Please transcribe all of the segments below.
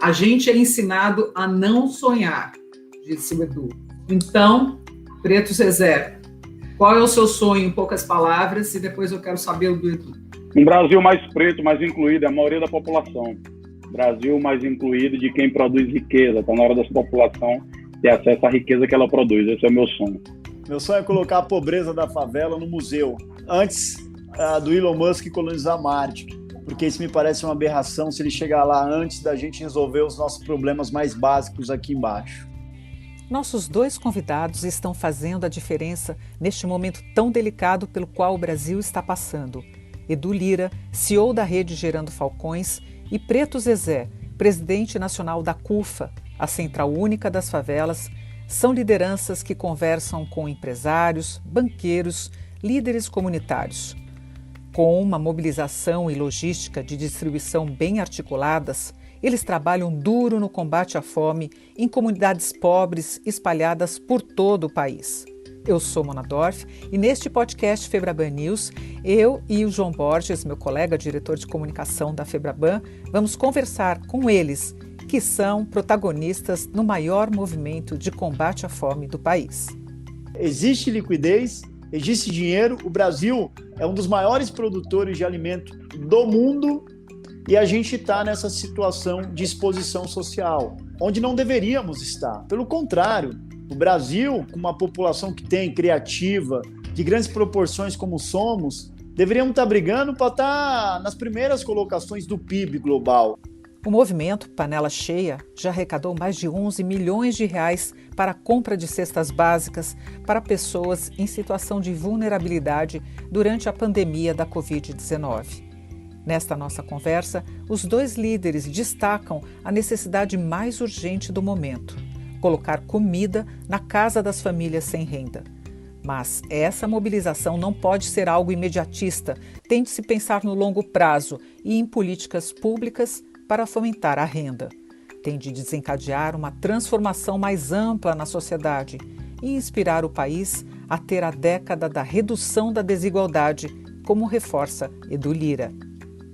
A gente é ensinado a não sonhar, disse o Edu. Então, Preto Zezé, qual é o seu sonho em poucas palavras? E depois eu quero saber o do Edu. Um Brasil mais preto, mais incluído, a maioria da população. Brasil mais incluído de quem produz riqueza. Está na hora dessa população ter acesso à riqueza que ela produz. Esse é o meu sonho. Meu sonho é colocar a pobreza da favela no museu, antes do Elon Musk colonizar Marte, porque isso me parece uma aberração se ele chegar lá antes da gente resolver os nossos problemas mais básicos aqui embaixo. Nossos dois convidados estão fazendo a diferença neste momento tão delicado pelo qual o Brasil está passando. Edu Lyra, CEO da rede Gerando Falcões, e Preto Zezé, presidente nacional da CUFA, a Central Única das Favelas, são lideranças que conversam com empresários, banqueiros, líderes comunitários. Com uma mobilização e logística de distribuição bem articuladas, eles trabalham duro no combate à fome em comunidades pobres espalhadas por todo o país. Eu sou Mona Dorf e neste podcast Febraban News, eu e o João Borges, meu colega diretor de comunicação da Febraban, vamos conversar com eles, que são protagonistas no maior movimento de combate à fome do país. Existe liquidez, existe dinheiro, o Brasil é um dos maiores produtores de alimento do mundo e a gente está nessa situação de exposição social, onde não deveríamos estar. Pelo contrário, o Brasil, com uma população que tem criativa, de grandes proporções como somos, deveríamos estar brigando para estar nas primeiras colocações do PIB global. O movimento Panela Cheia já arrecadou mais de 11 milhões de reais para a compra de cestas básicas para pessoas em situação de vulnerabilidade durante a pandemia da Covid-19. Nesta nossa conversa, os dois líderes destacam a necessidade mais urgente do momento: colocar comida na casa das famílias sem renda. Mas essa mobilização não pode ser algo imediatista, tem de se pensar no longo prazo e em políticas públicas para fomentar a renda. Tem de desencadear uma transformação mais ampla na sociedade e inspirar o país a ter a década da redução da desigualdade, como reforça Edu Lyra.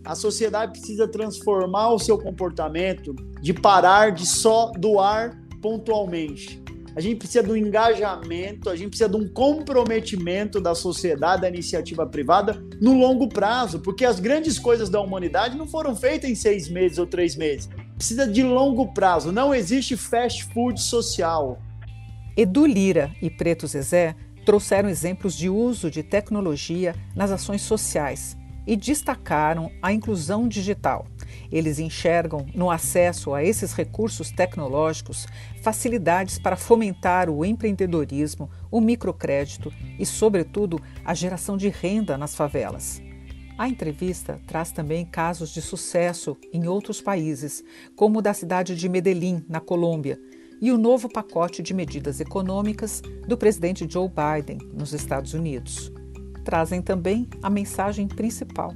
A sociedade precisa transformar o seu comportamento de parar de só doar pontualmente. A gente precisa do engajamento, a gente precisa de um comprometimento da sociedade, da iniciativa privada no longo prazo, porque as grandes coisas da humanidade não foram feitas em 6 meses ou 3 meses. Precisa de longo prazo, não existe fast food social. Edu Lyra e Preto Zezé trouxeram exemplos de uso de tecnologia nas ações sociais e destacaram a inclusão digital. Eles enxergam no acesso a esses recursos tecnológicos facilidades para fomentar o empreendedorismo, o microcrédito e, sobretudo, a geração de renda nas favelas. A entrevista traz também casos de sucesso em outros países, como o da cidade de Medellín, na Colômbia, e o novo pacote de medidas econômicas do presidente Joe Biden, nos Estados Unidos. Trazem também a mensagem principal.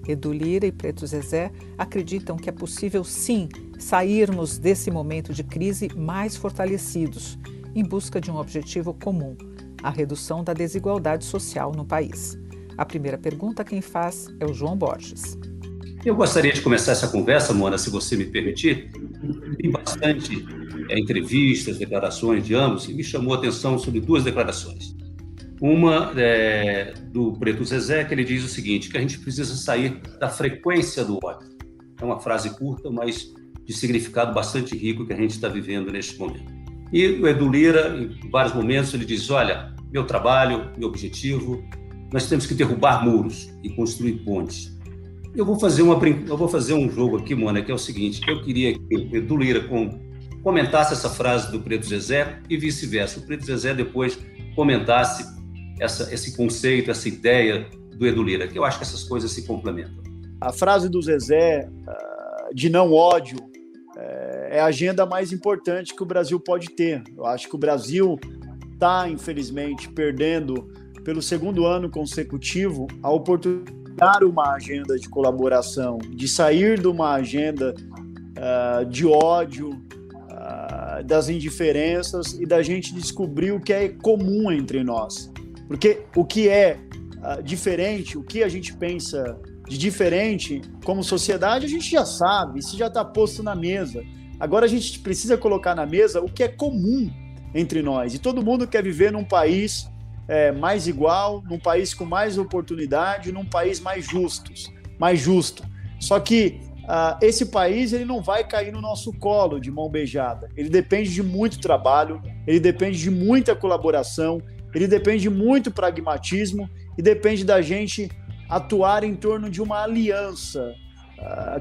Edu Lyra e Preto Zezé acreditam que é possível, sim, sairmos desse momento de crise mais fortalecidos, em busca de um objetivo comum, a redução da desigualdade social no país. A primeira pergunta quem faz é o João Borges. Eu gostaria de começar essa conversa, Mona, se você me permitir. Vi bastante entrevistas, declarações de ambos, e me chamou a atenção sobre 2 declarações. Uma do Preto Zezé, que ele diz o seguinte, que a gente precisa sair da frequência do ódio. É uma frase curta, mas de significado bastante rico que a gente está vivendo neste momento. E o Edu Lyra, em vários momentos, ele diz, olha, meu trabalho, meu objetivo, nós temos que derrubar muros e construir pontes. Eu vou fazer um jogo aqui, Mona, que é o seguinte, eu queria que o Edu Lyra comentasse essa frase do Preto Zezé e vice-versa. O Preto Zezé depois comentasse esse conceito, essa ideia do Edu Lyra, que eu acho que essas coisas se complementam. A frase do Zezé, de não ódio, é a agenda mais importante que o Brasil pode ter. Eu acho que o Brasil está, infelizmente, perdendo, pelo 2º ano consecutivo, a oportunidade de dar uma agenda de colaboração, de sair de uma agenda de ódio, das indiferenças e da gente descobrir o que é comum entre nós. Porque o que é diferente, o que a gente pensa de diferente como sociedade, a gente já sabe, isso já está posto na mesa. Agora a gente precisa colocar na mesa o que é comum entre nós. E todo mundo quer viver num país mais igual, num país com mais oportunidade, num país mais justo. Só que esse país ele não vai cair no nosso colo de mão beijada. Ele depende de muito trabalho, ele depende de muita colaboração, ele depende de muito pragmatismo e depende da gente atuar em torno de uma aliança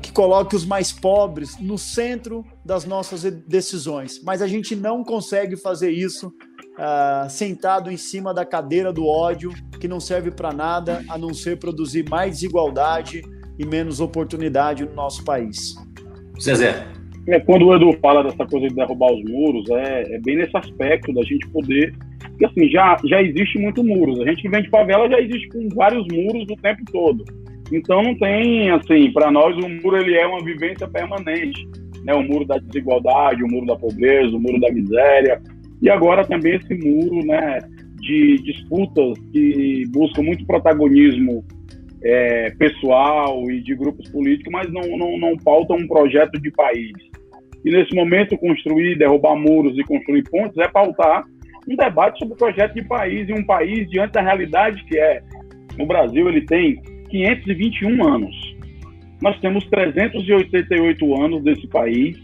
que coloque os mais pobres no centro das nossas decisões. Mas a gente não consegue fazer isso sentado em cima da cadeira do ódio, que não serve para nada a não ser produzir mais desigualdade e menos oportunidade no nosso país. Zezé. Quando o Edu fala dessa coisa de derrubar os muros, é bem nesse aspecto da gente poder... Porque assim, já existe muito muros. A gente que vem de favela já existe com vários muros o tempo todo. Então não tem, assim, para nós o muro ele é uma vivência permanente, né? O muro da desigualdade, o muro da pobreza, o muro da miséria. E agora também esse muro, né, de disputas que buscam muito protagonismo pessoal e de grupos políticos, mas não pautam um projeto de país. E nesse momento construir, derrubar muros e construir pontes é pautar um debate sobre o projeto de país, e um país diante da realidade que o Brasil ele tem 521 anos. Nós temos 388 anos desse país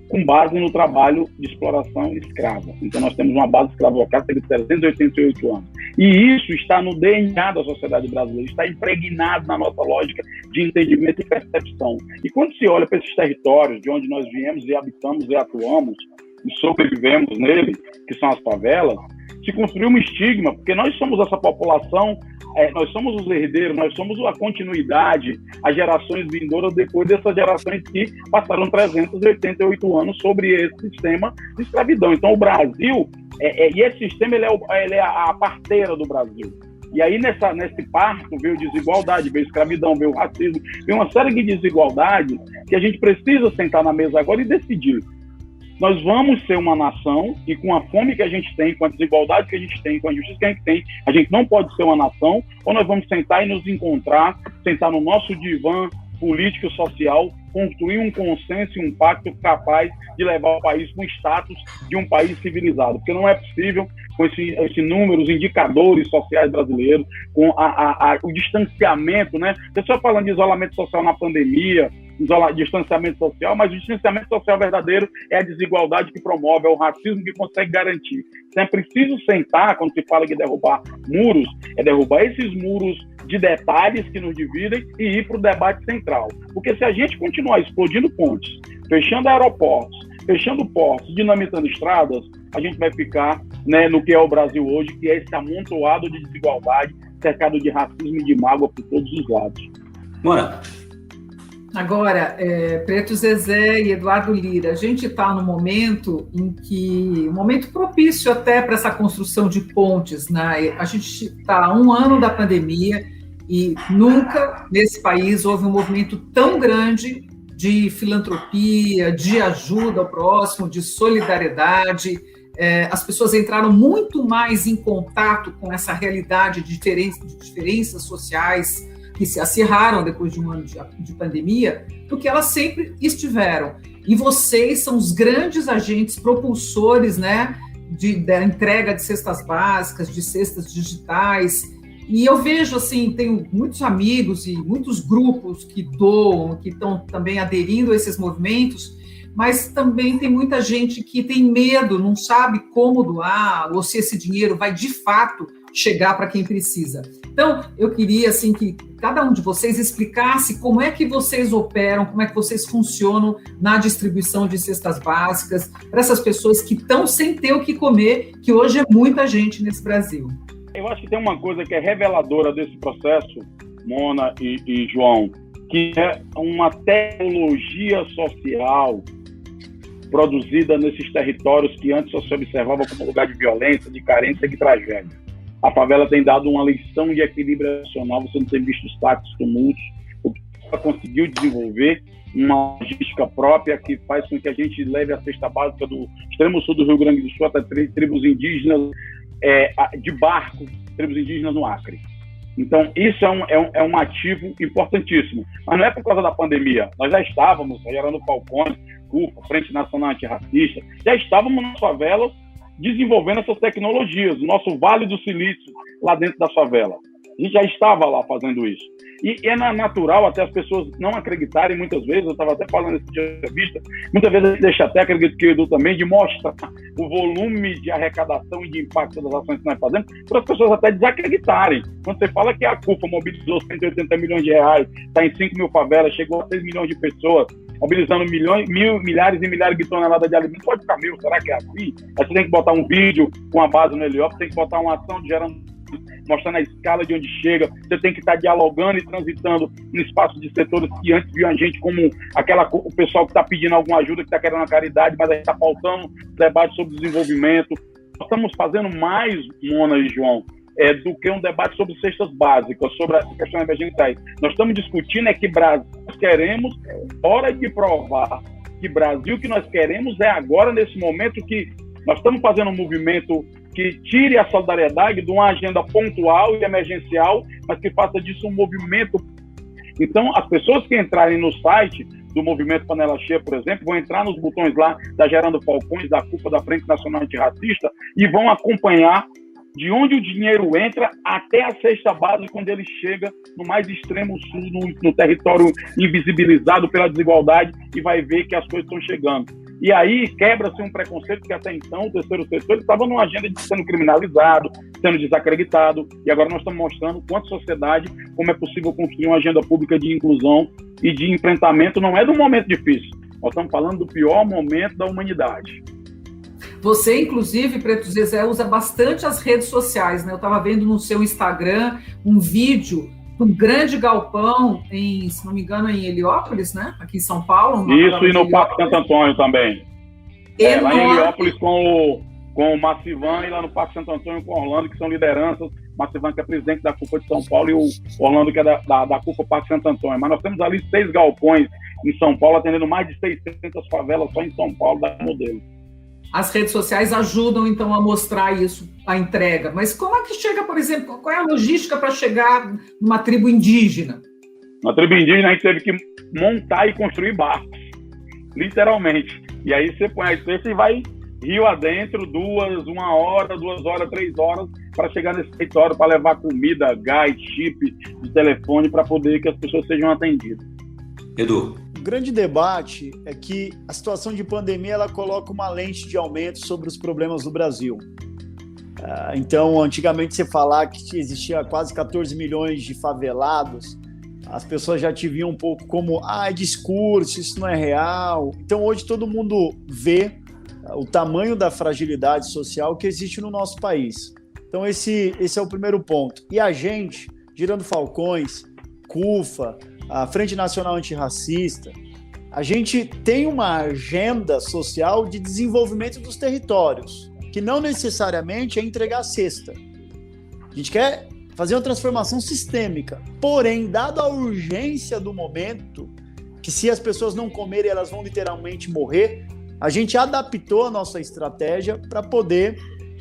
com base no trabalho de exploração escrava. Então nós temos uma base escravocrata de 388 anos. E isso está no DNA da sociedade brasileira, está impregnado na nossa lógica de entendimento e percepção. E quando se olha para esses territórios de onde nós viemos e habitamos e atuamos, e sobrevivemos nele, que são as favelas, se construiu um estigma, porque nós somos essa população, nós somos os herdeiros, nós somos a continuidade, as gerações vindouras depois dessas gerações que passaram 388 anos sobre esse sistema de escravidão. Então o Brasil, e esse sistema ele é a parteira do Brasil. E aí nesse parto veio desigualdade, veio escravidão, veio racismo, veio uma série de desigualdades que a gente precisa sentar na mesa agora e decidir. Nós vamos ser uma nação e com a fome que a gente tem, com a desigualdade que a gente tem, com a injustiça que a gente tem, a gente não pode ser uma nação, ou nós vamos sentar e nos encontrar, sentar no nosso divã político e social, construir um consenso e um pacto capaz de levar o país com o status de um país civilizado. Porque não é possível, com esse número, os indicadores sociais brasileiros, com o distanciamento, né? Pessoal falando de isolamento social na pandemia, distanciamento social, mas o distanciamento social verdadeiro é a desigualdade que promove, é o racismo que consegue garantir. Então é preciso sentar, quando se fala de derrubar muros, é derrubar esses muros de detalhes que nos dividem e ir para o debate central. Porque se a gente continuar explodindo pontes, fechando aeroportos, fechando portos, dinamitando estradas, a gente vai ficar, né, no que é o Brasil hoje, que é esse amontoado de desigualdade, cercado de racismo e de mágoa por todos os lados. Bora. Agora, Preto Zezé e Eduardo Lira, a gente está num momento um momento propício até para essa construção de pontes, né? A gente está há 1 ano da pandemia e nunca nesse país houve um movimento tão grande de filantropia, de ajuda ao próximo, de solidariedade. As pessoas entraram muito mais em contato com essa realidade de diferenças sociais que se acirraram depois de 1 ano de pandemia, do que elas sempre estiveram. E vocês são os grandes agentes propulsores, né, da entrega de cestas básicas, de cestas digitais. E eu vejo, assim, tenho muitos amigos e muitos grupos que doam, que estão também aderindo a esses movimentos, mas também tem muita gente que tem medo, não sabe como doar, ou se esse dinheiro vai, de fato, chegar para quem precisa. Então, eu queria, assim, que cada um de vocês explicasse como é que vocês operam, como é que vocês funcionam na distribuição de cestas básicas para essas pessoas que estão sem ter o que comer, que hoje é muita gente nesse Brasil. Eu acho que tem uma coisa que é reveladora desse processo, Mona e João, que é uma tecnologia social produzida nesses territórios que antes só se observava como lugar de violência, de carência e de tragédia. A favela tem dado uma lição de equilíbrio nacional, você não tem visto os ataques, tumultos, o que ela conseguiu desenvolver uma logística própria que faz com que a gente leve a cesta básica do extremo sul do Rio Grande do Sul até tribos indígenas de barco, tribos indígenas no Acre. Então, isso é um ativo importantíssimo. Mas não é por causa da pandemia. Nós já estávamos, Gerando Falcões, CUFA, Frente Nacional Antirracista, já estávamos nas favelas desenvolvendo essas tecnologias, o nosso Vale do Silício lá dentro da favela. A gente já estava lá fazendo isso. E é natural até as pessoas não acreditarem muitas vezes, eu estava até falando nesse dia de entrevista, muitas vezes a gente deixa até, acredito que o Edu também, de mostrar o volume de arrecadação e de impacto das ações que nós fazemos, para as pessoas até desacreditarem. Quando você fala que a CUFA mobilizou 180 milhões de reais, está em 5 mil favelas, chegou a 6 milhões de pessoas, mobilizando milhares e milhares de toneladas de alimentos, pode ficar mil, será que é assim? Aí você tem que botar um vídeo com a base no Heliópolis, tem que botar uma ação de Gerando, mostrando a escala de onde chega, você tem que estar dialogando e transitando no espaço de setores que antes viam a gente como o pessoal que está pedindo alguma ajuda, que está querendo a caridade, mas aí está faltando debate sobre desenvolvimento. Nós estamos fazendo mais, Mona e João, do que um debate sobre cestas básicas, sobre as questões emergenciais. Nós estamos discutindo que Brasil nós queremos, hora de provar que Brasil que nós queremos é agora, nesse momento que nós estamos fazendo um movimento que tire a solidariedade de uma agenda pontual e emergencial, mas que faça disso um movimento. Então, as pessoas que entrarem no site do Movimento Panela Cheia, por exemplo, vão entrar nos botões lá da Gerando Falcões, da CUFA, da Frente Nacional Antirracista, e vão acompanhar de onde o dinheiro entra até a cesta básica, quando ele chega no mais extremo sul, no território invisibilizado pela desigualdade, e vai ver que as coisas estão chegando. E aí quebra-se um preconceito que até então o terceiro setor estava numa agenda de sendo criminalizado, sendo desacreditado, e agora nós estamos mostrando quanto sociedade, como é possível construir uma agenda pública de inclusão e de enfrentamento, não é de um momento difícil, nós estamos falando do pior momento da humanidade. Você, inclusive, Preto Zezé, usa bastante as redes sociais, né? Eu estava vendo no seu Instagram um vídeo de um grande galpão, se não me engano, em Heliópolis, né? Aqui em São Paulo. Isso, e no Parque Santo Antônio também. Lá em Heliópolis com o Massivan, e lá no Parque Santo Antônio com o Orlando, que são lideranças. Massivan, que é presidente da CUFA de São Paulo, e o Orlando, que é da CUFA Parque Santo Antônio. Mas nós temos ali 6 galpões em São Paulo, atendendo mais de 600 favelas só em São Paulo, da modelo. As redes sociais ajudam, então, a mostrar isso, a entrega. Mas como é que chega, por exemplo, qual é a logística para chegar numa tribo indígena? Na tribo indígena, a gente teve que montar e construir barcos, literalmente. E aí você põe a espécie e vai rio adentro, 1 hora, 2 horas, 3 horas, para chegar nesse território, para levar comida, gás, chip de telefone, para poder que as pessoas sejam atendidas. Edu. O grande debate é que a situação de pandemia ela coloca uma lente de aumento sobre os problemas do Brasil. Então, antigamente você falar que existia quase 14 milhões de favelados, as pessoas já te viam um pouco como é discurso, isso não é real. Então, hoje todo mundo vê o tamanho da fragilidade social que existe no nosso país. Então, esse é o primeiro ponto. E a gente, Gerando Falcões, CUFA, a Frente Nacional Antirracista, a gente tem uma agenda social de desenvolvimento dos territórios, que não necessariamente é entregar cesta. A gente quer fazer uma transformação sistêmica, porém, dada a urgência do momento, que se as pessoas não comerem, elas vão literalmente morrer, a gente adaptou a nossa estratégia para poder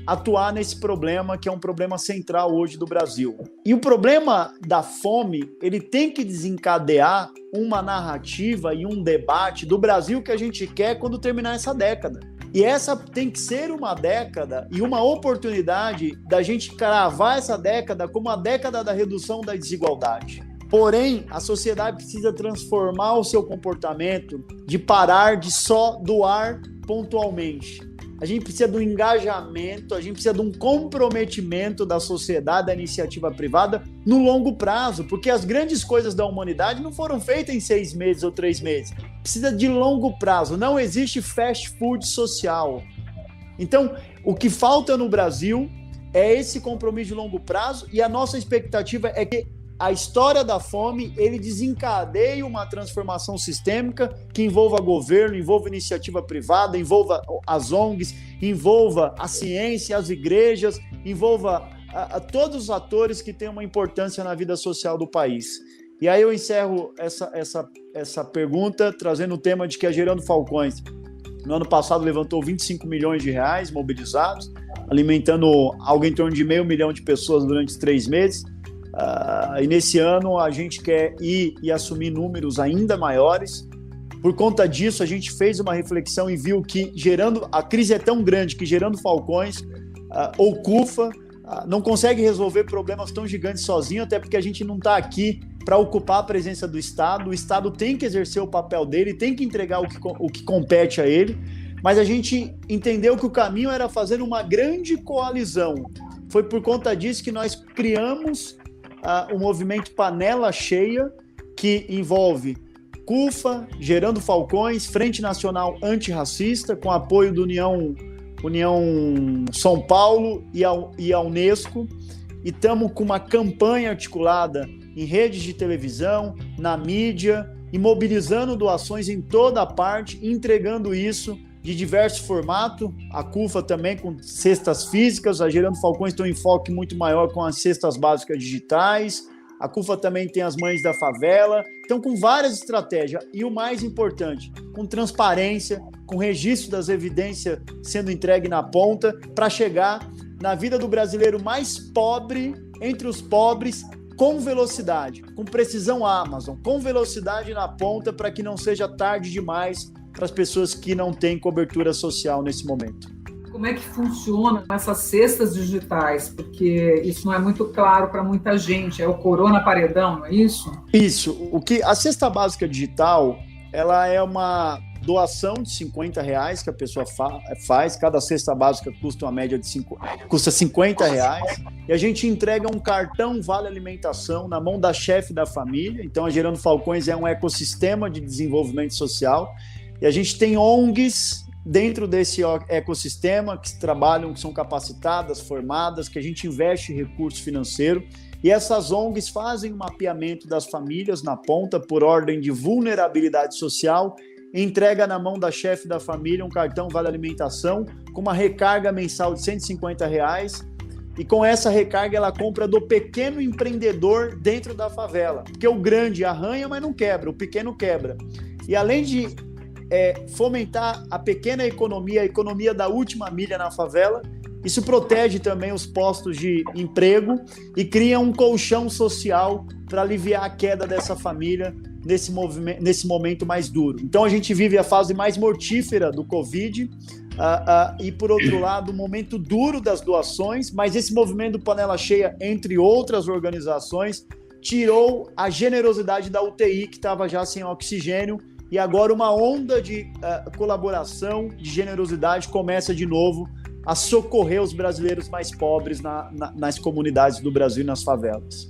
atuar nesse problema, que é um problema central hoje do Brasil. E o problema da fome, ele tem que desencadear uma narrativa e um debate do Brasil que a gente quer quando terminar essa década. E essa tem que ser uma década e uma oportunidade da gente cravar essa década como a década da redução da desigualdade. Porém, a sociedade precisa transformar o seu comportamento de parar de só doar pontualmente. A gente precisa do engajamento, a gente precisa de um comprometimento da sociedade, da iniciativa privada no longo prazo, porque as grandes coisas da humanidade não foram feitas em 6 meses ou 3 meses. Precisa de longo prazo, não existe fast food social. Então, o que falta no Brasil é esse compromisso de longo prazo, e a nossa expectativa é que a história da fome, ele desencadeia uma transformação sistêmica que envolva governo, envolva iniciativa privada, envolva as ONGs, envolva a ciência, as igrejas, envolva a todos os atores que têm uma importância na vida social do país. E aí eu encerro essa pergunta trazendo o tema de que a Gerando Falcões, no ano passado, levantou 25 milhões de reais mobilizados, alimentando algo em torno de 500 mil de pessoas durante 3 meses. E nesse ano a gente quer ir e assumir números ainda maiores. Por conta disso, a gente fez uma reflexão e viu que a crise é tão grande que gerando falcões, ou CUFA, não consegue resolver problemas tão gigantes sozinho, até porque a gente não está aqui para ocupar a presença do Estado. O Estado tem que exercer o papel dele, tem que entregar o que compete a ele, mas a gente entendeu que o caminho era fazer uma grande coalizão. Foi por conta disso que nós criamos o movimento Panela Cheia, que envolve CUFA, Gerando Falcões, Frente Nacional Antirracista, com apoio do União São Paulo e a Unesco, e estamos com uma campanha articulada em redes de televisão, na mídia, e mobilizando doações em toda a parte, entregando isso de diversos formatos. A CUFA também com cestas físicas, a Gerando Falcões tem um enfoque muito maior com as cestas básicas digitais, a CUFA também tem as Mães da Favela, então com várias estratégias, e o mais importante, com transparência, com registro das evidências sendo entregue na ponta, para chegar na vida do brasileiro mais pobre, entre os pobres, com velocidade, com precisão Amazon, com velocidade na ponta, para que não seja tarde demais para as pessoas que não têm cobertura social nesse momento. Como é que funciona essas cestas digitais? Porque isso não é muito claro para muita gente. É o Corona Paredão, não é isso? Isso. A cesta básica digital, ela é uma doação de R$50 que a pessoa faz. Cada cesta básica custa uma média de custa R$50. E a gente entrega um cartão Vale Alimentação na mão da chefe da família. Então, a Gerando Falcões é um ecossistema de desenvolvimento social. E a gente tem ONGs dentro desse ecossistema que trabalham, que são capacitadas, formadas, que a gente investe recurso financeiro, e essas ONGs fazem um mapeamento das famílias na ponta por ordem de vulnerabilidade social, entrega na mão da chefe da família um cartão Vale Alimentação com uma recarga mensal de R$150, e com essa recarga ela compra do pequeno empreendedor dentro da favela, porque o grande arranha, mas não quebra, o pequeno quebra. E além de fomentar a pequena economia, a economia da última milha na favela, isso protege também os postos de emprego e cria um colchão social para aliviar a queda dessa família nesse momento mais duro. Então a gente vive a fase mais mortífera do Covid e, por outro lado, o momento duro das doações, mas esse movimento Panela Cheia, entre outras organizações, tirou a generosidade da UTI, que estava já sem oxigênio, e agora uma onda de colaboração, de generosidade começa de novo a socorrer os brasileiros mais pobres nas comunidades do Brasil e nas favelas.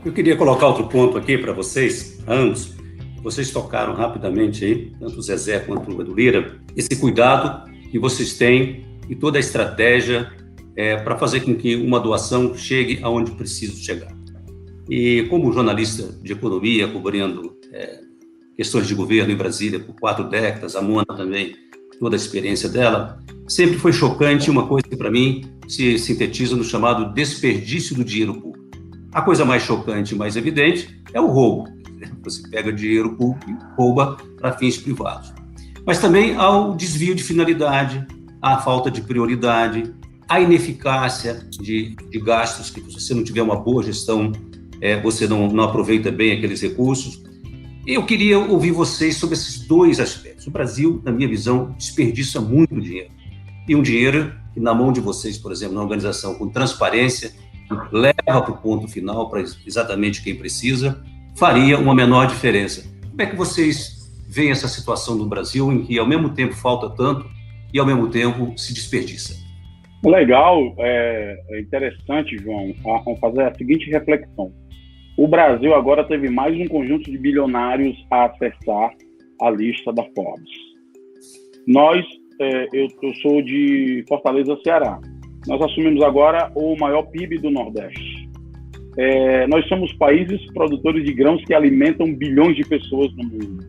Eu queria colocar outro ponto aqui para vocês, ambos. Vocês tocaram rapidamente aí, tanto o Zezé quanto o Edu Lira, esse cuidado que vocês têm e toda a estratégia para fazer com que uma doação chegue aonde precisa chegar. E como jornalista de economia, cobrindo questões de governo em Brasília por 4 décadas, a Mona também, toda a experiência dela, sempre foi chocante uma coisa que para mim se sintetiza no chamado desperdício do dinheiro público. A coisa mais chocante e mais evidente é o roubo. Você pega dinheiro público e rouba para fins privados. Mas também há o desvio de finalidade, a falta de prioridade, a ineficácia de gastos, que se você não tiver uma boa gestão, você não aproveita bem aqueles recursos. Eu queria ouvir vocês sobre esses 2 aspectos. O Brasil, na minha visão, desperdiça muito dinheiro. E um dinheiro que, na mão de vocês, por exemplo, na organização com transparência, leva para o ponto final, para exatamente quem precisa, faria uma menor diferença. Como é que vocês veem essa situação no Brasil, em que, ao mesmo tempo, falta tanto e, ao mesmo tempo, se desperdiça? Legal, é interessante, João, fazer a seguinte reflexão. O Brasil agora teve mais um conjunto de bilionários a acessar a lista da Forbes. Eu sou de Fortaleza, Ceará. Nós assumimos agora o maior PIB do Nordeste. Nós somos países produtores de grãos que alimentam bilhões de pessoas no mundo.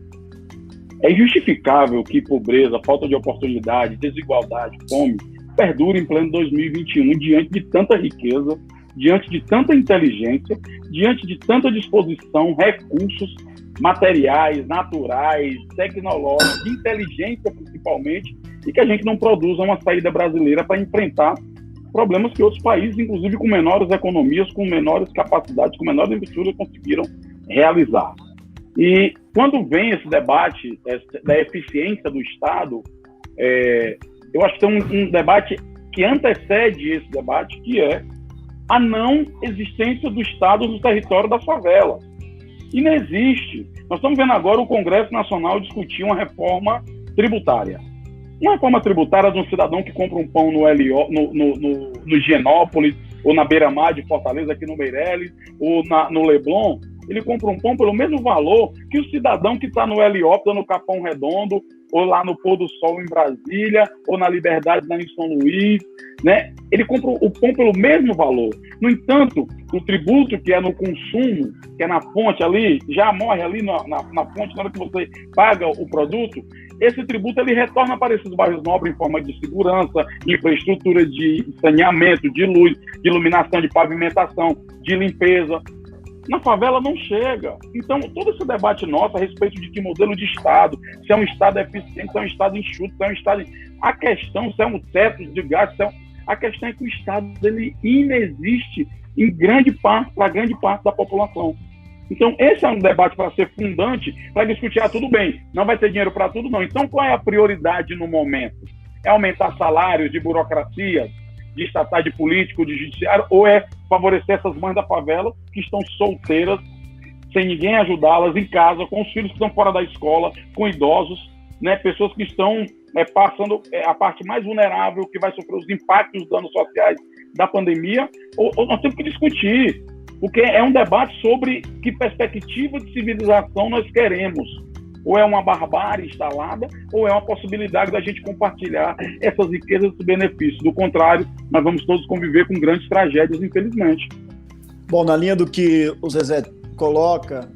É injustificável que pobreza, falta de oportunidade, desigualdade, fome perdurem em pleno 2021 diante de tanta riqueza, diante de tanta inteligência, diante de tanta disposição, recursos materiais, naturais, tecnológicos, inteligência principalmente, e que a gente não produza uma saída brasileira para enfrentar problemas que outros países, inclusive com menores economias, com menores capacidades, com menores infraestruturas, conseguiram realizar. E quando vem esse debate da eficiência do Estado, eu acho que tem um debate que antecede esse debate, que é a não existência do Estado no território das favelas. E não existe. Nós estamos vendo agora o Congresso Nacional discutir uma reforma tributária. Uma reforma tributária de um cidadão que compra um pão no Higienópolis, ou na Beira-Mar de Fortaleza, aqui no Meireles, ou no Leblon, ele compra um pão pelo mesmo valor que o cidadão que está no Heliópolis, no Capão Redondo, ou lá no Pôr do Sol em Brasília, ou na Liberdade lá em São Luís, né? Ele compra o pão pelo mesmo valor. No entanto, o tributo que é no consumo, que é na fonte ali, já morre ali na fonte, na hora que você paga o produto, esse tributo ele retorna para esses bairros nobres em forma de segurança, infraestrutura de saneamento, de luz, de iluminação, de pavimentação, de limpeza. Na favela não chega. Então, todo esse debate nosso a respeito de que modelo de Estado, se é um Estado eficiente, se é um Estado enxuto, se é um Estado... A questão, se é um teto de gasto, a questão é que o Estado ele inexiste em grande parte, para grande parte da população. Então, esse é um debate para ser fundante, para discutir, tudo bem, não vai ter dinheiro para tudo, não. Então, qual é a prioridade no momento? É aumentar salários de burocracia, de estatais, de político, de judiciário, ou é favorecer essas mães da favela que estão solteiras, sem ninguém ajudá-las em casa, com os filhos que estão fora da escola, com idosos, né, pessoas que estão passando a parte mais vulnerável, que vai sofrer os impactos dos danos sociais da pandemia, ou nós temos que discutir, porque é um debate sobre que perspectiva de civilização nós queremos. Ou é uma barbárie instalada, ou é uma possibilidade da gente compartilhar essas riquezas e benefícios. Do contrário, nós vamos todos conviver com grandes tragédias, infelizmente. Bom, na linha do que o Zezé coloca,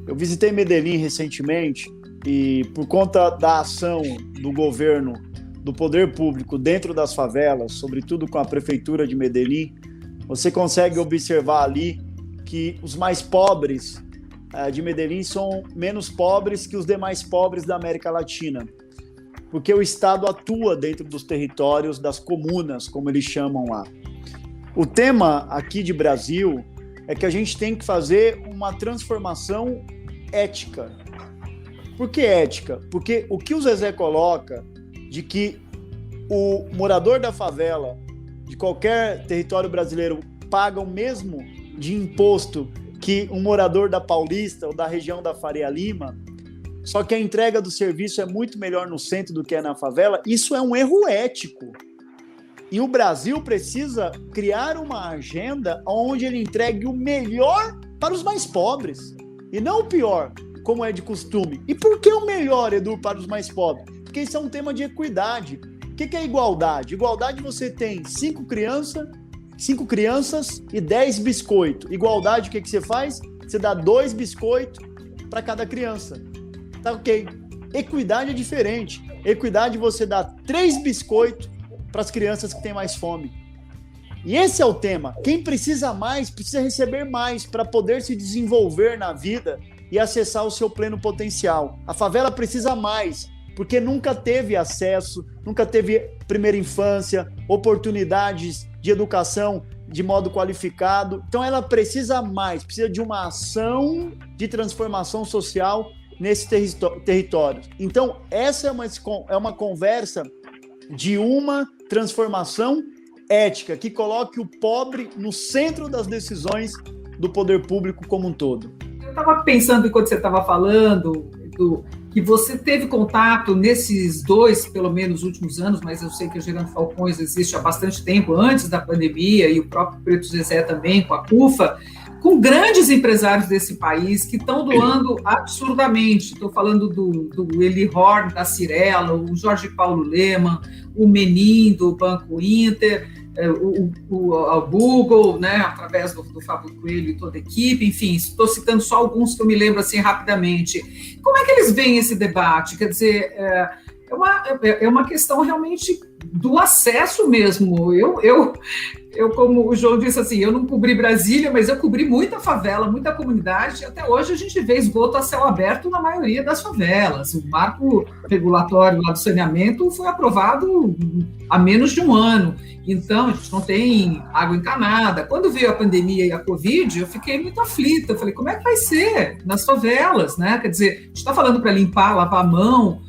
eu visitei Medellín recentemente e, por conta da ação do governo, do poder público dentro das favelas, sobretudo com a prefeitura de Medellín, você consegue observar ali que os mais pobres de Medellín são menos pobres que os demais pobres da América Latina, porque o Estado atua dentro dos territórios das comunas, como eles chamam lá. O tema aqui de Brasil é que a gente tem que fazer uma transformação ética. Por que ética? Porque o que o Zezé coloca de que o morador da favela de qualquer território brasileiro paga o mesmo de imposto que um morador da Paulista ou da região da Faria Lima, só que a entrega do serviço é muito melhor no centro do que é na favela, isso é um erro ético. E o Brasil precisa criar uma agenda onde ele entregue o melhor para os mais pobres, e não o pior, como é de costume. E por que o melhor, Edu, para os mais pobres? Porque isso é um tema de equidade. O que é igualdade? Igualdade, você tem 5 crianças e 10 biscoitos. Igualdade, o que você faz? Você dá 2 biscoitos para cada criança. Tá ok. Equidade é diferente. Equidade, você dá 3 biscoitos para as crianças que têm mais fome. E esse é o tema. Quem precisa mais, precisa receber mais para poder se desenvolver na vida e acessar o seu pleno potencial. A favela precisa mais, porque nunca teve acesso, nunca teve primeira infância, oportunidades de educação de modo qualificado. Então ela precisa mais, precisa de uma ação de transformação social nesse território. Então essa é uma conversa de uma transformação ética que coloque o pobre no centro das decisões do poder público como um todo. Eu estava pensando, enquanto você estava falando, que você teve contato nesses 2, pelo menos, últimos anos, mas eu sei que a Gerando Falcões existe há bastante tempo, antes da pandemia, e o próprio Preto Zezé também, com a CUFA, com grandes empresários desse país que estão doando absurdamente. Estou falando do Eli Horn, da Cirela, o Jorge Paulo Leman, o Menin, do Banco Inter, o Google, né, através do Fábio Coelho e toda a equipe, enfim, estou citando só alguns que eu me lembro assim rapidamente. Como é que eles veem esse debate? Quer dizer, é uma questão realmente do acesso mesmo. Eu, como o João disse assim, eu não cobri Brasília, mas eu cobri muita favela, muita comunidade, e até hoje a gente vê esgoto a céu aberto na maioria das favelas. O marco regulatório lá do saneamento foi aprovado há menos de um ano, então a gente não tem água encanada. Quando veio a pandemia e a Covid, eu fiquei muito aflita, eu falei, como é que vai ser nas favelas, né? Quer dizer, a gente está falando para limpar, lavar a mão,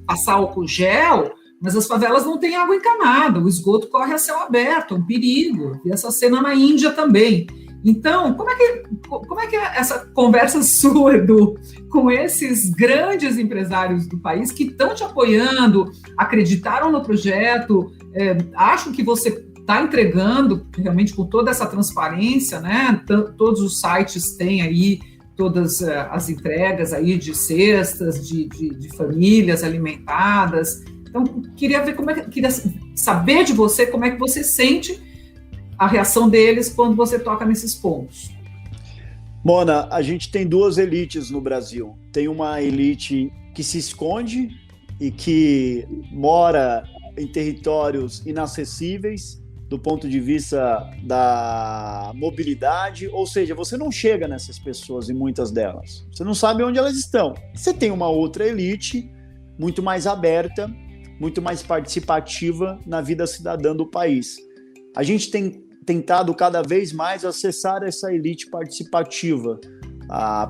passar álcool gel, mas as favelas não têm água encanada, o esgoto corre a céu aberto, é um perigo. E essa cena na Índia também. Então, como é que é essa conversa sua, Edu, com esses grandes empresários do país que estão te apoiando, acreditaram no projeto, acham que você está entregando realmente com toda essa transparência, né? Todos os sites têm aí todas as entregas aí de cestas, de famílias alimentadas. Então, queria saber de você como é que você sente a reação deles quando você toca nesses pontos. Mona, a gente tem duas elites no Brasil. Tem uma elite que se esconde e que mora em territórios inacessíveis do ponto de vista da mobilidade, ou seja, você não chega nessas pessoas, em muitas delas. Você não sabe onde elas estão. Você tem uma outra elite muito mais aberta, muito mais participativa na vida cidadã do país. A gente tem tentado cada vez mais acessar essa elite participativa,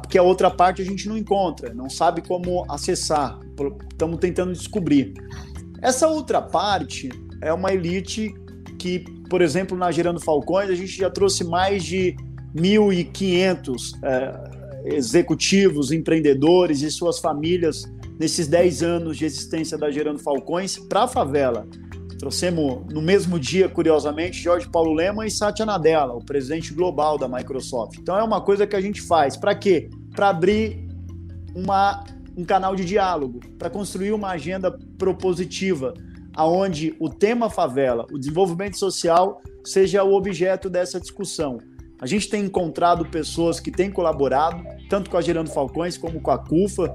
porque a outra parte a gente não encontra, não sabe como acessar, estamos tentando descobrir. Essa outra parte é uma elite que, por exemplo, na Gerando Falcões, a gente já trouxe mais de 1.500 executivos, empreendedores e suas famílias nesses 10 anos de existência da Gerando Falcões para a favela. Trouxemos no mesmo dia, curiosamente, Jorge Paulo Lemann e Satya Nadella, o presidente global da Microsoft. Então é uma coisa que a gente faz. Para quê? Para abrir um canal de diálogo, para construir uma agenda propositiva, onde o tema favela, o desenvolvimento social, seja o objeto dessa discussão. A gente tem encontrado pessoas que têm colaborado, tanto com a Gerando Falcões como com a CUFA,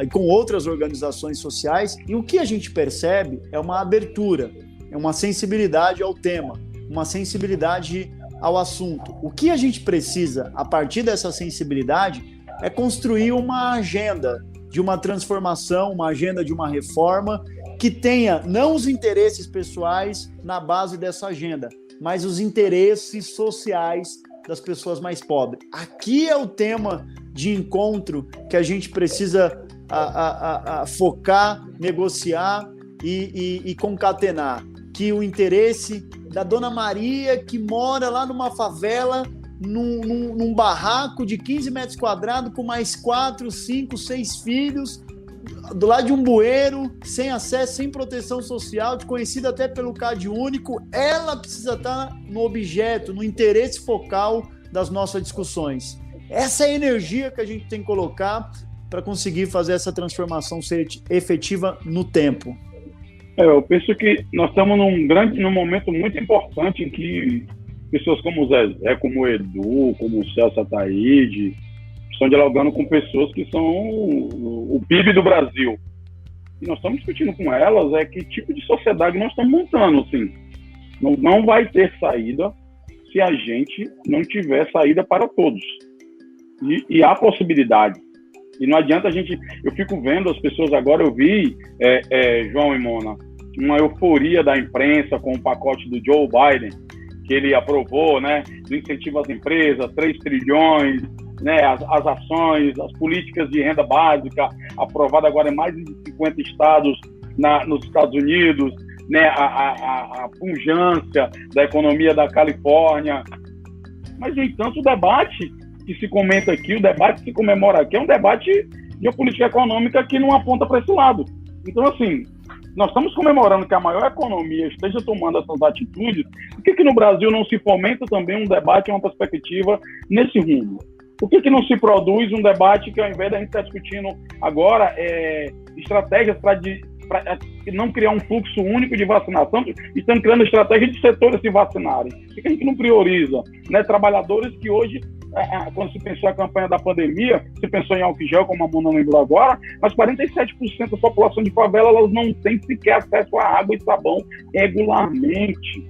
e com outras organizações sociais, e o que a gente percebe é uma abertura, é uma sensibilidade ao tema, uma sensibilidade ao assunto. O que a gente precisa, a partir dessa sensibilidade, é construir uma agenda de uma transformação, uma agenda de uma reforma que tenha não os interesses pessoais na base dessa agenda, mas os interesses sociais das pessoas mais pobres. Aqui é o tema de encontro que a gente precisa focar, negociar e concatenar. Que o interesse da Dona Maria, que mora lá numa favela, num barraco de 15 metros quadrados, com mais 4, 5, 6 filhos, do lado de um bueiro, sem acesso, sem proteção social, desconhecida até pelo CAD único, ela precisa estar no objeto, no interesse focal das nossas discussões. Essa é a energia que a gente tem que colocar para conseguir fazer essa transformação ser efetiva no tempo. Eu penso que nós estamos num momento muito importante em que pessoas como o Zezé, como o Edu, como o Celso Ataíde, estão dialogando com pessoas que são o PIB do Brasil. E nós estamos discutindo com elas que tipo de sociedade nós estamos montando. Assim. Não vai ter saída se a gente não tiver saída para todos. E há possibilidade. E não adianta a gente... Eu fico vendo as pessoas agora, eu vi, João e Mona, uma euforia da imprensa com o pacote do Joe Biden, que ele aprovou, né, do incentivo às empresas, 3 trilhões, né, as ações, as políticas de renda básica, aprovada agora em mais de 50 estados nos Estados Unidos, né, a pujança da economia da Califórnia. Mas, no entanto, o debate que se comenta aqui, o debate que se comemora aqui, é um debate de uma política econômica que não aponta para esse lado. Então, assim, nós estamos comemorando que a maior economia esteja tomando essas atitudes. Por que no Brasil não se fomenta também um debate, uma perspectiva nesse rumo? Por que não se produz um debate que, ao invés da gente estar discutindo agora estratégias para não criar um fluxo único de vacinação, estamos criando estratégias de setores se vacinarem? Por que a gente não prioriza, né, trabalhadores que hoje quando se pensou a campanha da pandemia, se pensou em álcool gel, como a Mona lembrou agora, mas 47% da população de favela, elas não têm sequer acesso a água e sabão regularmente.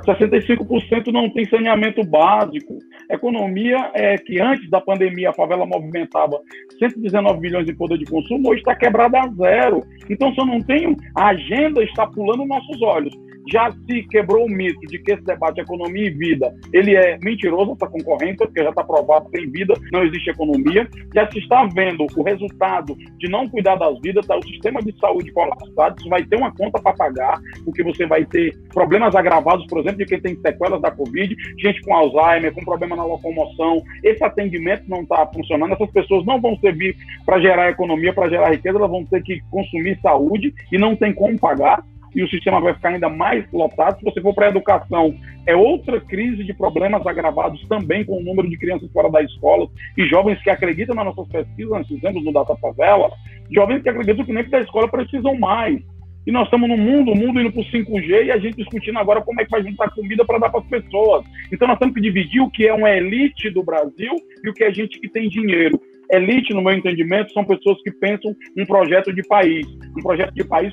65% não tem saneamento básico. Economia que antes da pandemia a favela movimentava 119 bilhões em poder de consumo, hoje está quebrada a zero. Então, se eu não tenho, a agenda está pulando nossos olhos. Já se quebrou o mito de que esse debate de economia e vida, ele é mentiroso, essa concorrência, porque já está provado que sem vida não existe economia. Já se está vendo o resultado de não cuidar das vidas, tá? O sistema de saúde colapsado, isso vai ter uma conta para pagar, porque você vai ter problemas agravados, por exemplo, de quem tem sequelas da Covid, gente com Alzheimer, com problema na locomoção. Esse atendimento não está funcionando, essas pessoas não vão servir para gerar economia, para gerar riqueza, elas vão ter que consumir saúde e não tem como pagar. E o sistema vai ficar ainda mais lotado. Se você for para a educação, é outra crise de problemas agravados também com o número de crianças fora da escola e jovens que acreditam nas nossas pesquisas, nós fizemos no Data Favela, jovens que acreditam que nem que da escola precisam mais. E nós estamos no mundo, o mundo indo para o 5G e a gente discutindo agora como é que vai juntar comida para dar para as pessoas. Então nós temos que dividir o que é uma elite do Brasil e o que é gente que tem dinheiro. Elite, no meu entendimento, são pessoas que pensam um projeto de país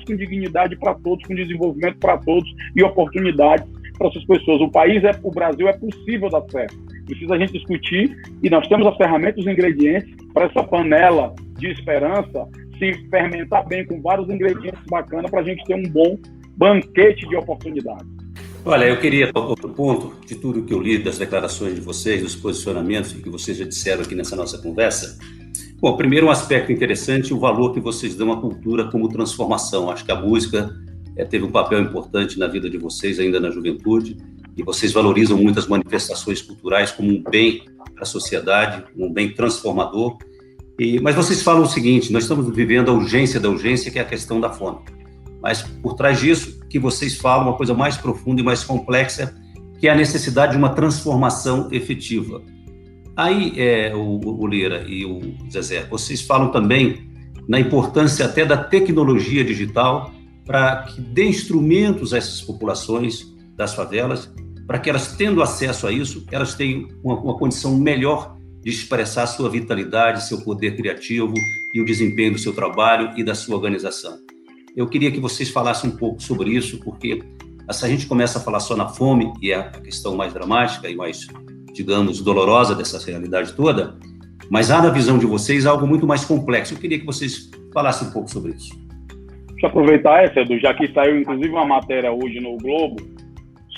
com dignidade para todos, com desenvolvimento para todos e oportunidades para essas pessoas. O Brasil é possível dar certo. Precisa a gente discutir e nós temos as ferramentas, os ingredientes para essa panela de esperança se fermentar bem com vários ingredientes bacanas para a gente ter um bom banquete de oportunidades. Olha, eu queria, outro ponto de tudo que eu li, das declarações de vocês, dos posicionamentos que vocês já disseram aqui nessa nossa conversa. Bom, primeiro um aspecto interessante, o valor que vocês dão à cultura como transformação. Acho que a música teve um papel importante na vida de vocês ainda na juventude e vocês valorizam muitas manifestações culturais como um bem para a sociedade, um bem transformador. Mas vocês falam o seguinte, nós estamos vivendo a urgência da urgência, que é a questão da fome. Mas por trás disso, que vocês falam uma coisa mais profunda e mais complexa, que é a necessidade de uma transformação efetiva. Aí, o Lira e o Zezé, vocês falam também na importância até da tecnologia digital para que dê instrumentos a essas populações das favelas, para que elas, tendo acesso a isso, elas tenham uma condição melhor de expressar sua vitalidade, seu poder criativo e o desempenho do seu trabalho e da sua organização. Eu queria que vocês falassem um pouco sobre isso, porque se a gente começa a falar só na fome, e é a questão mais dramática e mais, digamos, dolorosa dessa realidade toda, mas há na visão de vocês algo muito mais complexo. Eu queria que vocês falassem um pouco sobre isso. Deixa eu aproveitar essa, Edu, já que saiu inclusive uma matéria hoje no Globo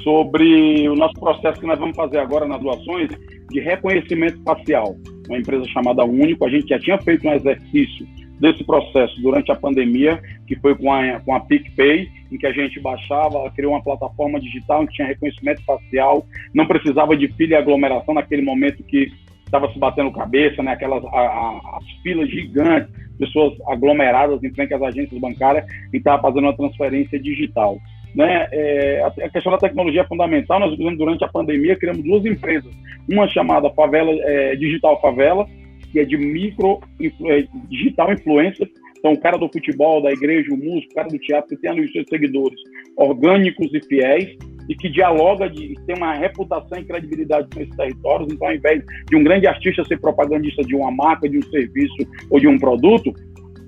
sobre o nosso processo que nós vamos fazer agora nas doações de reconhecimento facial. Uma empresa chamada Único, a gente já tinha feito um exercício desse processo durante a pandemia, que foi com a PicPay, em que a gente baixava, criou uma plataforma digital em que tinha reconhecimento facial, não precisava de fila e aglomeração naquele momento que estava se batendo cabeça, né? As filas gigantes, pessoas aglomeradas em frente às agências bancárias e estava fazendo uma transferência digital. Né? A questão da tecnologia é fundamental. Nós, durante a pandemia, criamos duas empresas, uma chamada Digital Favela, que é de digital influencer. Então, o cara do futebol, da igreja, o músico, o cara do teatro, que tem ali os seus seguidores orgânicos e fiéis, e que dialoga, tem uma reputação e credibilidade nesses territórios. Então, ao invés de um grande artista ser propagandista de uma marca, de um serviço ou de um produto,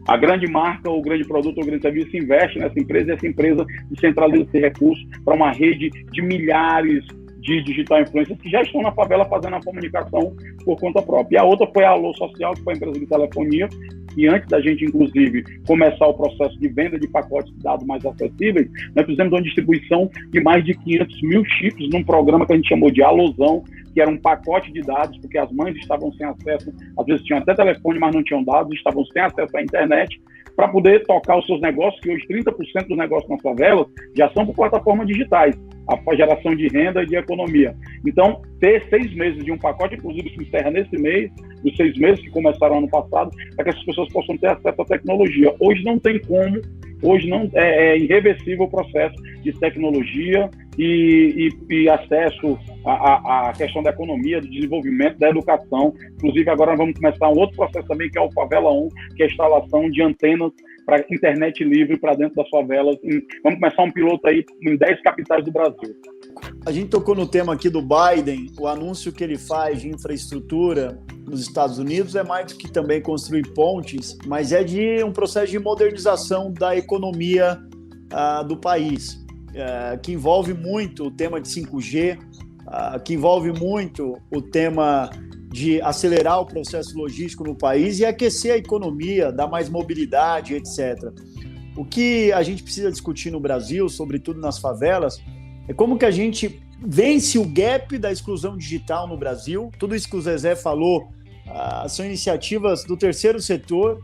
a grande marca, ou o grande produto, ou o grande serviço investe nessa empresa, e essa empresa centraliza esse recurso para uma rede de milhares de digital influencers que já estão na favela fazendo a comunicação por conta própria. E a outra foi a Alô Social, que foi a empresa de telefonia, e antes da gente, inclusive, começar o processo de venda de pacotes de dados mais acessíveis, nós fizemos uma distribuição de mais de 500 mil chips num programa que a gente chamou de Alôzão, que era um pacote de dados, porque as mães estavam sem acesso, às vezes tinham até telefone, mas não tinham dados, estavam sem acesso à internet, para poder tocar os seus negócios, que hoje 30% dos negócios nas favelas já são por plataformas digitais, a geração de renda e de economia. Então, ter 6 meses de um pacote, inclusive se encerra nesse mês, os 6 meses que começaram ano passado, para que essas pessoas possam ter acesso à tecnologia. Hoje não tem como, hoje não é irreversível o processo de tecnologia e acesso à questão da economia, do desenvolvimento, da educação. Inclusive, agora nós vamos começar um outro processo também, que é o Favela 1, que é a instalação de antenas para internet livre para dentro das favelas. Vamos começar um piloto aí em 10 capitais do Brasil. A gente tocou no tema aqui do Biden, o anúncio que ele faz de infraestrutura nos Estados Unidos é mais do que também construir pontes, mas é de um processo de modernização da economia do país, que envolve muito o tema de 5G, que envolve muito o tema de acelerar o processo logístico no país e aquecer a economia, dar mais mobilidade, etc. O que a gente precisa discutir no Brasil, sobretudo nas favelas, é como que a gente vence o gap da exclusão digital no Brasil. Tudo isso que o Zezé falou são iniciativas do terceiro setor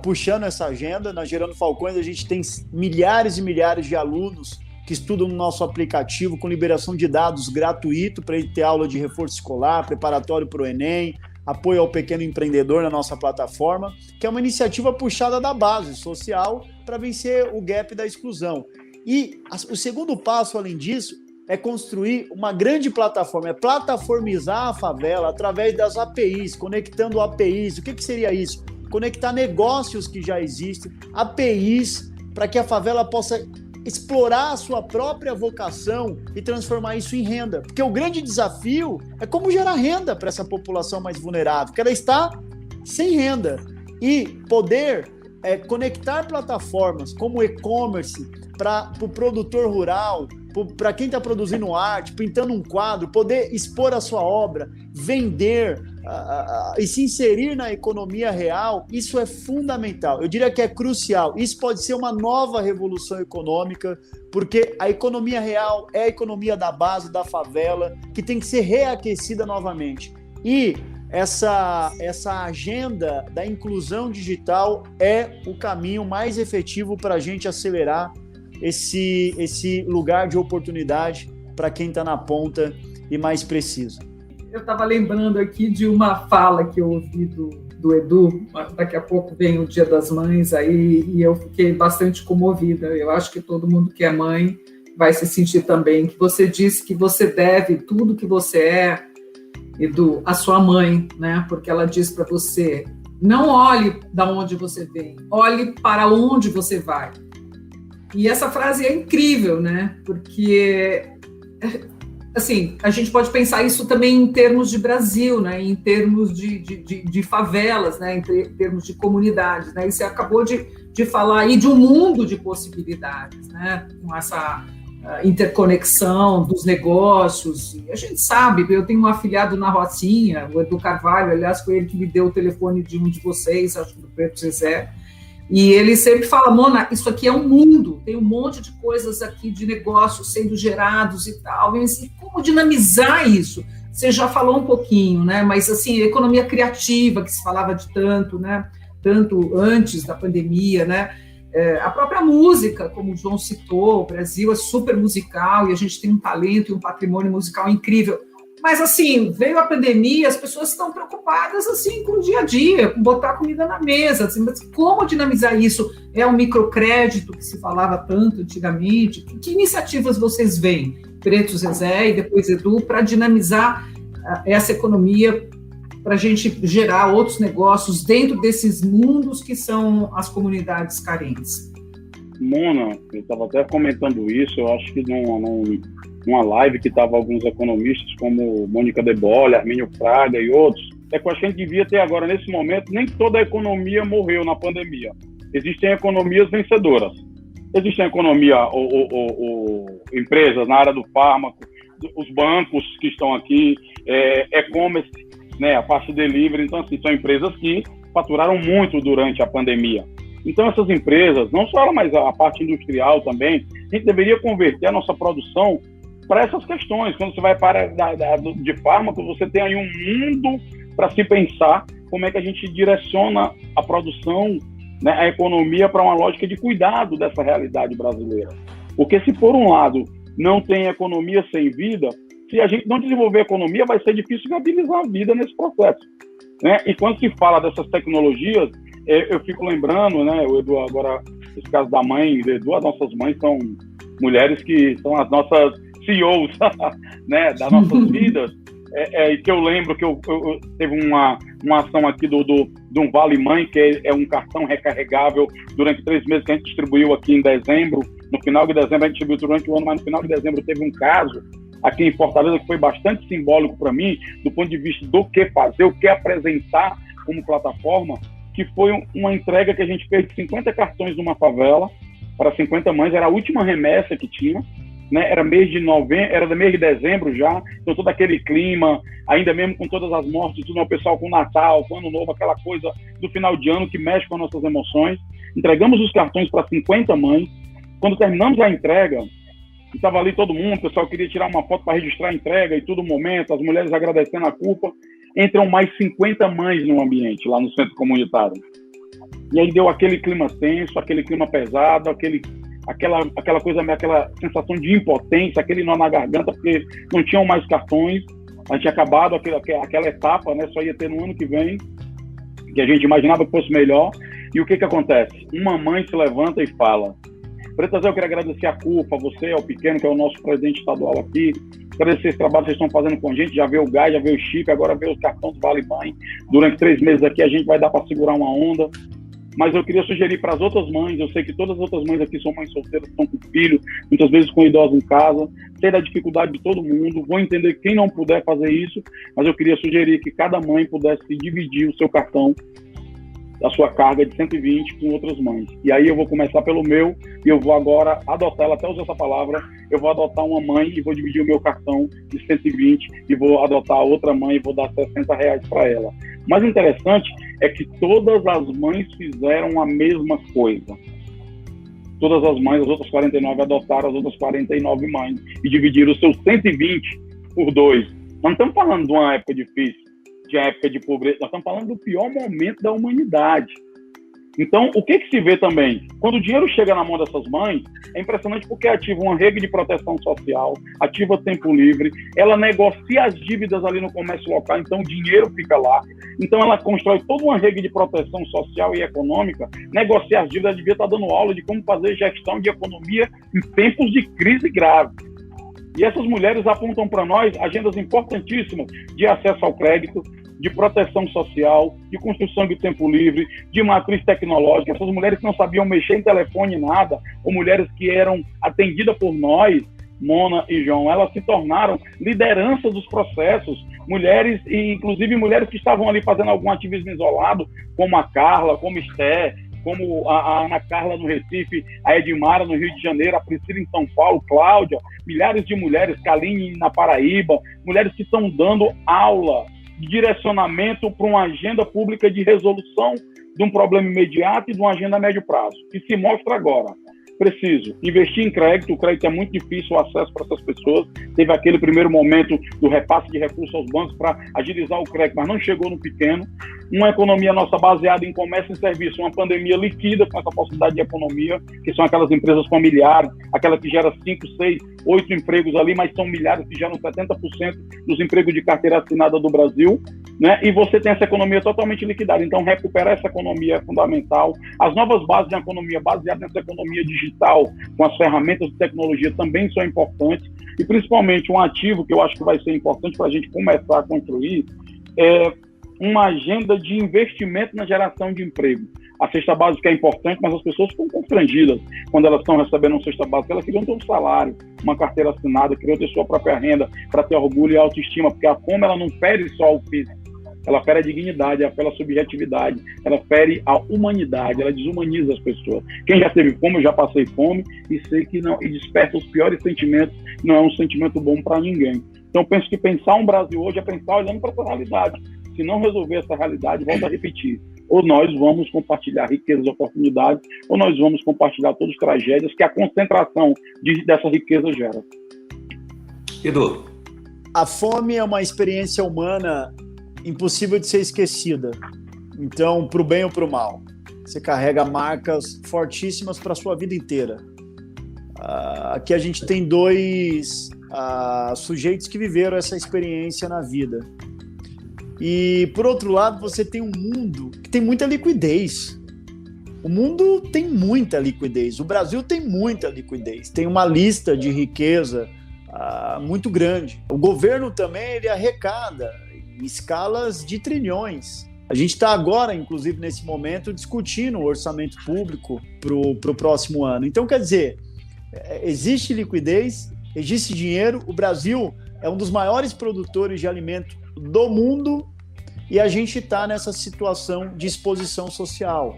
puxando essa agenda. Na Gerando Falcões a gente tem milhares e milhares de alunos que estudam no nosso aplicativo com liberação de dados gratuito para ele ter aula de reforço escolar, preparatório para o Enem, apoio ao pequeno empreendedor na nossa plataforma, que é uma iniciativa puxada da base social para vencer o gap da exclusão. E o segundo passo, além disso, é construir uma grande plataforma, é plataformizar a favela através das APIs, conectando APIs. O que seria isso? Conectar negócios que já existem, APIs, para que a favela possa explorar a sua própria vocação e transformar isso em renda. Porque o grande desafio é como gerar renda para essa população mais vulnerável, que ela está sem renda. E poder conectar plataformas como e-commerce para o produtor rural, para quem está produzindo arte, pintando um quadro, poder expor a sua obra, vender e se inserir na economia real, isso é fundamental. Eu diria que é crucial. Isso pode ser uma nova revolução econômica, porque a economia real é a economia da base, da favela, que tem que ser reaquecida novamente. E essa agenda da inclusão digital é o caminho mais efetivo para a gente acelerar esse lugar de oportunidade para quem está na ponta e mais precisa. Eu estava lembrando aqui de uma fala que eu ouvi do Edu, daqui a pouco vem o Dia das Mães aí, e eu fiquei bastante comovida. Eu acho que todo mundo que é mãe vai se sentir também, que você disse que você deve tudo que você é, Edu, à sua mãe, né? Porque ela diz para você, não olhe da onde você vem, olhe para onde você vai. E essa frase é incrível, né? Porque, assim, a gente pode pensar isso também em termos de Brasil, né? Em termos de favelas, né? Em termos de comunidades, né? E você acabou de falar aí de um mundo de possibilidades, né? Com essa interconexão dos negócios. E a gente sabe, eu tenho um afilhado na Rocinha, o Edu Carvalho, aliás, foi ele que me deu o telefone de um de vocês, acho que do Preto Zezé. E ele sempre fala, Mona, isso aqui é um mundo, tem um monte de coisas aqui de negócios sendo gerados e tal, e assim, como dinamizar isso? Você já falou um pouquinho, né? Mas assim, economia criativa, que se falava de tanto, né? Tanto antes da pandemia, né? A própria música, como o João citou, o Brasil é super musical e a gente tem um talento e um patrimônio musical incrível. Mas, assim, veio a pandemia, as pessoas estão preocupadas, assim, com o dia a dia, com botar comida na mesa. Assim, mas como dinamizar isso? É o microcrédito que se falava tanto antigamente? Que iniciativas vocês veem, Preto, Zezé e depois Edu, para dinamizar essa economia, para a gente gerar outros negócios dentro desses mundos que são as comunidades carentes? Mona, eu estava até comentando isso, eu acho que numa live que estava alguns economistas como Mônica De Bolle, Armínio Fraga e outros, é que eu acho que a gente devia ter agora, nesse momento, nem toda a economia morreu na pandemia. Existem economias vencedoras. Existem empresas na área do fármaco, os bancos que estão aqui, e-commerce, né, a parte de delivery. Então, assim, são empresas que faturaram muito durante a pandemia. Então, essas empresas, não só ela, mas a parte industrial também, a gente deveria converter a nossa produção para essas questões. Quando você vai para de fármaco, você tem aí um mundo para se pensar como é que a gente direciona a produção, né, a economia para uma lógica de cuidado dessa realidade brasileira. Porque se, por um lado, não tem economia sem vida, se a gente não desenvolver a economia, vai ser difícil viabilizar a vida nesse processo, né? E quando se fala dessas tecnologias, eu fico lembrando, né, o Edu, agora, esse caso da mãe do Edu, as nossas mães são mulheres que são as nossas CEOs, né, das nossas vidas, que eu lembro que eu teve uma ação aqui de um Vale Mãe, que é um cartão recarregável durante 3 meses que a gente distribuiu aqui em dezembro. No final de dezembro a gente distribuiu durante o ano, mas no final de dezembro teve um caso aqui em Fortaleza que foi bastante simbólico para mim, do ponto de vista do que fazer, o que apresentar como plataforma, que foi uma entrega que a gente fez de 50 cartões numa favela para 50 mães, era a última remessa que tinha, né? Era mês de novembro, era do mês de dezembro já, então todo aquele clima, ainda mesmo com todas as mortes, tudo, o pessoal com Natal, com Ano Novo, aquela coisa do final de ano que mexe com as nossas emoções. Entregamos os cartões para 50 mães. Quando terminamos a entrega, estava ali todo mundo, o pessoal queria tirar uma foto para registrar a entrega e todo momento, as mulheres agradecendo a culpa. Entram mais 50 mães no ambiente, lá no centro comunitário. E aí deu aquele clima tenso, aquele clima pesado, aquela coisa, aquela sensação de impotência, aquele nó na garganta, porque não tinham mais cartões. A gente tinha acabado aquela etapa, né? Só ia ter no ano que vem, que a gente imaginava que fosse melhor. E o que acontece? Uma mãe se levanta e fala: Preta Zé, eu quero agradecer a CUFA, você, ao Pequeno, que é o nosso presidente estadual aqui, agradecer esse trabalho que vocês estão fazendo com a gente, já veio o gás, já veio o chip, agora veio os cartões do Vale Mãe. Durante 3 meses aqui a gente vai dar para segurar uma onda. Mas eu queria sugerir para as outras mães, eu sei que todas as outras mães aqui são mães solteiras, estão com filho, muitas vezes com idosos em casa, sei da dificuldade de todo mundo, vou entender quem não puder fazer isso, mas eu queria sugerir que cada mãe pudesse dividir o seu cartão, a sua carga de 120 com outras mães. E aí eu vou começar pelo meu, e eu vou agora adotar, ela até usou essa palavra, eu vou adotar uma mãe e vou dividir o meu cartão de 120 e vou adotar outra mãe e vou dar R$60 para ela. O mais interessante é que todas as mães fizeram a mesma coisa. Todas as mães, as outras 49 adotaram as outras 49 mães e dividiram os seus 120 por 2. Nós não estamos falando de uma época difícil, de uma época de pobreza, nós estamos falando do pior momento da humanidade. Então, o que se vê também? Quando o dinheiro chega na mão dessas mães, é impressionante porque ativa uma rede de proteção social, ativa tempo livre, ela negocia as dívidas ali no comércio local, então o dinheiro fica lá. Então ela constrói toda uma rede de proteção social e econômica, negocia as dívidas, devia estar dando aula de como fazer gestão de economia em tempos de crise grave. E essas mulheres apontam para nós agendas importantíssimas de acesso ao crédito, de proteção social, de construção de tempo livre, de matriz tecnológica. Essas mulheres que não sabiam mexer em telefone nada, ou mulheres que eram atendidas por nós, Mona e João, elas se tornaram lideranças dos processos, mulheres, e inclusive mulheres que estavam ali fazendo algum ativismo isolado, como a Carla, como Esther, como a Ana Carla no Recife, a Edmara no Rio de Janeiro, a Priscila em São Paulo, Cláudia, milhares de mulheres, Kaline na Paraíba, mulheres que estão dando aula de direcionamento para uma agenda pública de resolução de um problema imediato e de uma agenda a médio prazo, que se mostra agora. Preciso investir em crédito, o crédito é muito difícil o acesso para essas pessoas, teve aquele primeiro momento do repasse de recursos aos bancos para agilizar o crédito, mas não chegou no pequeno. Uma economia nossa baseada em comércio e serviço, uma pandemia líquida com essa possibilidade de economia, que são aquelas empresas familiares, aquela que gera 5, 6, 8 empregos ali, mas são milhares que geram 70% dos empregos de carteira assinada do Brasil, né? E você tem essa economia totalmente liquidada. Então, recuperar essa economia é fundamental. As novas bases de uma economia baseada nessa economia digital, com as ferramentas de tecnologia, também são importantes. E, principalmente, um ativo que eu acho que vai ser importante para a gente começar a construir é uma agenda de investimento na geração de emprego. A cesta básica é importante, mas as pessoas ficam constrangidas quando elas estão recebendo uma cesta básica. Elas queriam ter um salário, uma carteira assinada, queriam ter sua própria renda para ter orgulho e autoestima, porque a fome ela não fere só o físico, ela fere a dignidade, ela fere a subjetividade, ela fere a humanidade, ela desumaniza as pessoas. Quem já teve fome, eu já passei fome e sei que não, e desperta os piores sentimentos, não é um sentimento bom para ninguém. Então, eu penso que pensar um Brasil hoje é pensar olhando para essa realidade. Se não resolver essa realidade, volto a repetir, ou nós vamos compartilhar riquezas e oportunidades, ou nós vamos compartilhar todas as tragédias que a concentração dessa riqueza gera. Edu. A fome é uma experiência humana impossível de ser esquecida. Então, para o bem ou para o mal, você carrega marcas fortíssimas para a sua vida inteira. Aqui a gente tem 2 sujeitos que viveram essa experiência na vida. E, por outro lado, você tem um mundo que tem muita liquidez. O mundo tem muita liquidez. O Brasil tem muita liquidez. Tem uma lista de riqueza muito grande. O governo também ele arrecada em escalas de trilhões. A gente está agora, inclusive nesse momento, discutindo o orçamento público para o próximo ano. Então, quer dizer, existe liquidez, existe dinheiro. O Brasil é um dos maiores produtores de alimento do mundo e a gente está nessa situação de exposição social,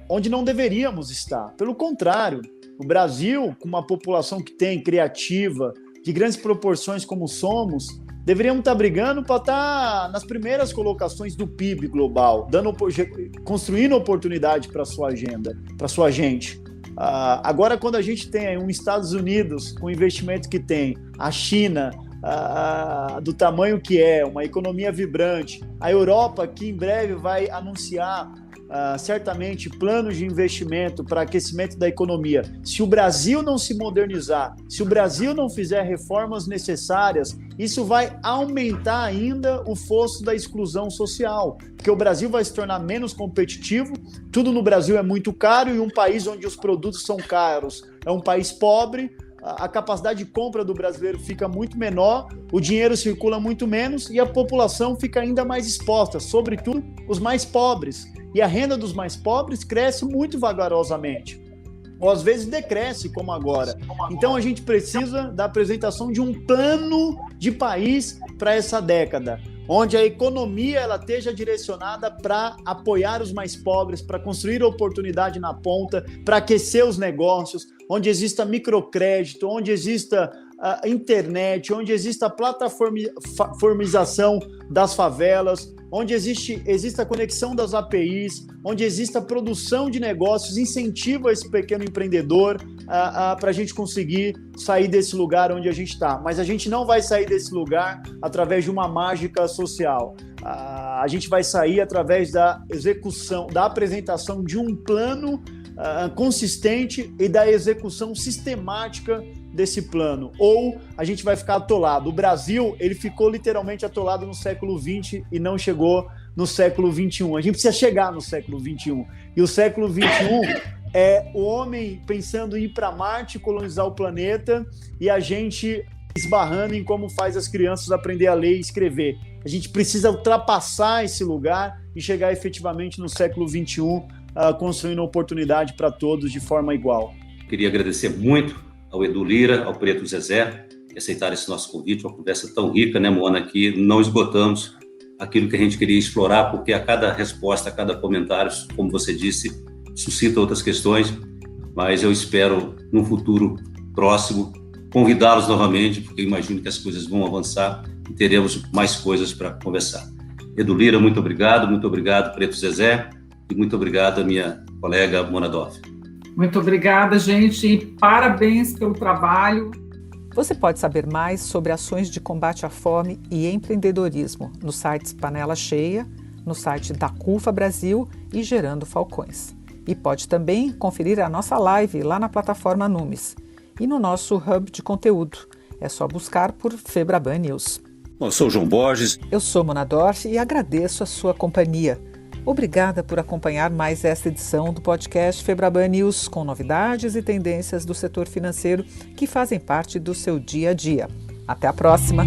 onde não deveríamos estar. Pelo contrário, o Brasil, com uma população que tem criativa, de grandes proporções como somos, deveríamos estar brigando para estar nas primeiras colocações do PIB global, construindo oportunidade para a sua agenda, para a sua gente. Agora, quando a gente tem um Estados Unidos com o investimento que tem, a China do tamanho que é, uma economia vibrante, a Europa que em breve vai anunciar certamente planos de investimento para aquecimento da economia. Se o Brasil não se modernizar, se o Brasil não fizer reformas necessárias, isso vai aumentar ainda o fosso da exclusão social, porque o Brasil vai se tornar menos competitivo, tudo no Brasil é muito caro e um país onde os produtos são caros é um país pobre, a capacidade de compra do brasileiro fica muito menor, o dinheiro circula muito menos e a população fica ainda mais exposta, sobretudo os mais pobres. E a renda dos mais pobres cresce muito vagarosamente, ou às vezes decresce, como agora. Então a gente precisa da apresentação de um plano de país para essa década, onde a economia ela esteja direcionada para apoiar os mais pobres, para construir oportunidade na ponta, para aquecer os negócios, onde exista microcrédito, onde exista internet, onde exista a plataformização das favelas, onde exista a conexão das APIs, onde exista a produção de negócios, incentivo a esse pequeno empreendedor para a gente conseguir sair desse lugar onde a gente está. Mas a gente não vai sair desse lugar através de uma mágica social. A gente vai sair através da execução, da apresentação de um plano consistente e da execução sistemática desse plano, ou a gente vai ficar atolado. O Brasil, ele ficou literalmente atolado no século XX e não chegou no século XXI. A gente precisa chegar no século XXI. E o século XXI é o homem pensando em ir para Marte, colonizar o planeta, e a gente esbarrando em como faz as crianças aprender a ler e escrever. A gente precisa ultrapassar esse lugar e chegar efetivamente no século XXI, construindo oportunidade para todos de forma igual. Queria agradecer muito ao Edu Lira, ao Preto Zezé, que aceitaram esse nosso convite, uma conversa tão rica, né, Mona, que não esgotamos aquilo que a gente queria explorar, porque a cada resposta, a cada comentário, como você disse, suscita outras questões, mas eu espero, num futuro próximo, convidá-los novamente, porque eu imagino que as coisas vão avançar e teremos mais coisas para conversar. Edu Lira, muito obrigado, Preto Zezé, e muito obrigado a minha colega Mona Dorf. Muito obrigada, gente, e parabéns pelo trabalho. Você pode saber mais sobre ações de combate à fome e empreendedorismo nos sites Panela Cheia, no site da CUFA Brasil e Gerando Falcões. E pode também conferir a nossa live lá na plataforma Numis e no nosso hub de conteúdo. É só buscar por Febraban News. Eu sou o João Borges. Eu sou Mona Dorf e agradeço a sua companhia. Obrigada por acompanhar mais esta edição do podcast Febraban News, com novidades e tendências do setor financeiro que fazem parte do seu dia a dia. Até a próxima!